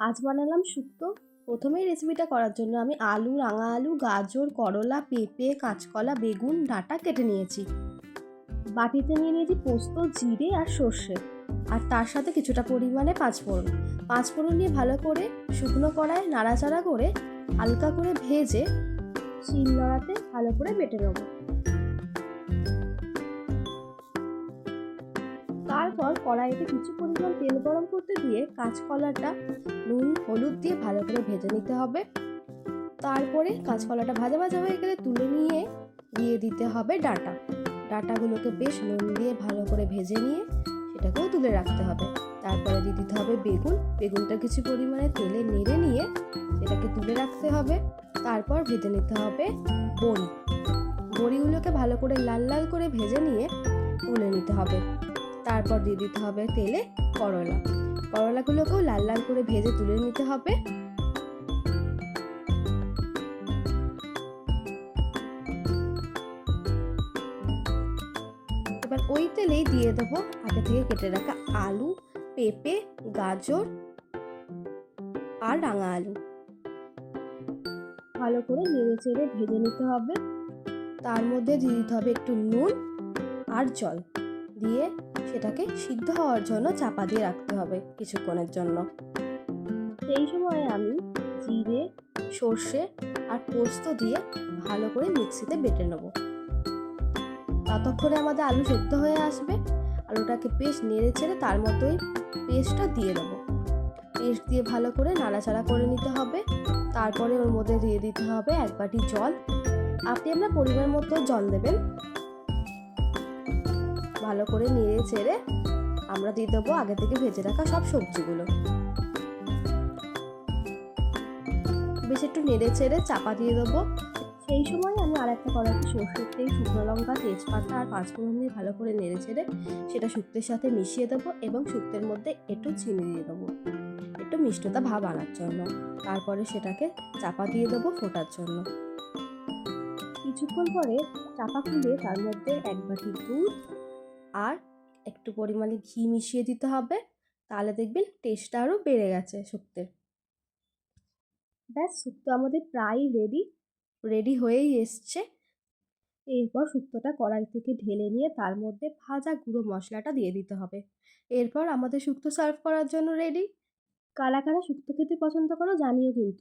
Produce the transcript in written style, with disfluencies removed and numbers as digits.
আজ বানালাম শুক্তো। প্রথমেই রেসিপিটা করার জন্য আমি আলু, রাঙা আলু, গাজর, করলা, পেঁপে, কাঁচকলা, বেগুন, ডাঁটা কেটে নিয়েছি। বাটিতে নিয়ে নিয়েছি পোস্ত, জিরে আর সর্ষে, আর তার সাথে কিছুটা পরিমাণে পাঁচফোড়ন। পাঁচফোড়ন নিয়ে ভালো করে শুকনো কড়ায় নাড়াচাড়া করে হালকা করে ভেজে শিলনোড়াতে ভালো করে বেটে নেব। তারপর কড়াইতে কিছু পরিমাণ তেল গরম করতে দিয়ে কাঁচকলাটা নুন হলুদ দিয়ে ভালো করে ভেজে নিতে হবে। তারপরে কাঁচকলাটা ভাজা ভাজা হয়ে গেলে তুলে নিয়ে দিয়ে দিতে হবে ডাঁটাগুলোকে বেশ নুন দিয়ে ভালো করে ভেজে নিয়ে সেটাকেও তুলে রাখতে হবে। তারপরে দিয়ে দিতে হবে বেগুনটা কিছু পরিমাণে তেলে নেড়ে নিয়ে সেটাকে তুলে রাখতে হবে। তারপর ভেজে নিতে হবে বড়িগুলোকে ভালো করে লাল লাল করে ভেজে নিয়ে তুলে নিতে হবে। তারপর দিয়ে দিতে হবে তেলে করলাগুলোকেও লাল লাল করে ভেজে তুলে নিতে হবে। এবার ওই তেলেই দিয়ে দেবো আগে থেকে কেটে রাখা আলু, পেঁপে, গাজর আর রাঙা আলু। ভালো করে নেড়ে চেড়ে ভেজে নিতে হবে। তার মধ্যে দিয়ে দিতে হবে একটু নুন আর জল দিয়ে সেটাকে সিদ্ধ হওয়ার জন্য চাপা দিয়ে রাখতে হবে কিছুক্ষণের জন্য। সেই সময় আমি জিরে, সর্ষে আর পোস্ত দিয়ে ভালো করে মিক্সিতে বেটে নেব। ততক্ষণে আমাদের আলু সেদ্ধ হয়ে আসবে। আলুটাকে বেশ নেড়ে ছেড়ে তার মতোই পেস্টটা দিয়ে দেবো। পেস্ট দিয়ে ভালো করে নাড়াচাড়া করে নিতে হবে। তারপরে ওর মধ্যে দিয়ে দিতে হবে 1 বাটি জল। আপনি আপনার পরিমাণ মতো জল দেবেন। ভালো করে নেড়ে চেড়ে আমরা দিয়ে দেবো আগে থেকে ভেজে রাখা সব সবজিগুলো। বেশ একটু নেড়ে চেড়ে চাপা দিয়ে দেবো। সেই সময় আমি আরেকটা কড়াইতে সরষের তেল, শুকনো লঙ্কা, তেজপাতা আর পাঁচফোড়ন দিয়ে ভালো করে নেড়ে চেড়ে সেটা শুক্তোর সাথে মিশিয়ে দেবো এবং শুক্তোর মধ্যে একটু চিনি দিয়ে দেবো একটু মিষ্টতা ভাব আনার জন্য। তারপরে সেটাকে চাপা দিয়ে দেবো ফোটার জন্য। কিছুক্ষণ পরে চাপা খুলে তার মধ্যে 1 বাটি দুধ আর একটু পরিমাণে ঘি মিশিয়ে দিতে হবে। তাহলে দেখবেন টেস্টটা আরও বেড়ে গেছে শুক্তোর। ব্যাস, শুক্তো আমাদের প্রায় রেডি হয়েই এসছে। এরপর শুক্তোটা কড়াই থেকে ঢেলে নিয়ে তার মধ্যে ভাজা গুঁড়ো মশলাটা দিয়ে দিতে হবে। এরপর আমাদের শুক্তো সার্ভ করার জন্য রেডি। কারা কারা শুক্তো খেতে পছন্দ করো জানিও কিন্তু।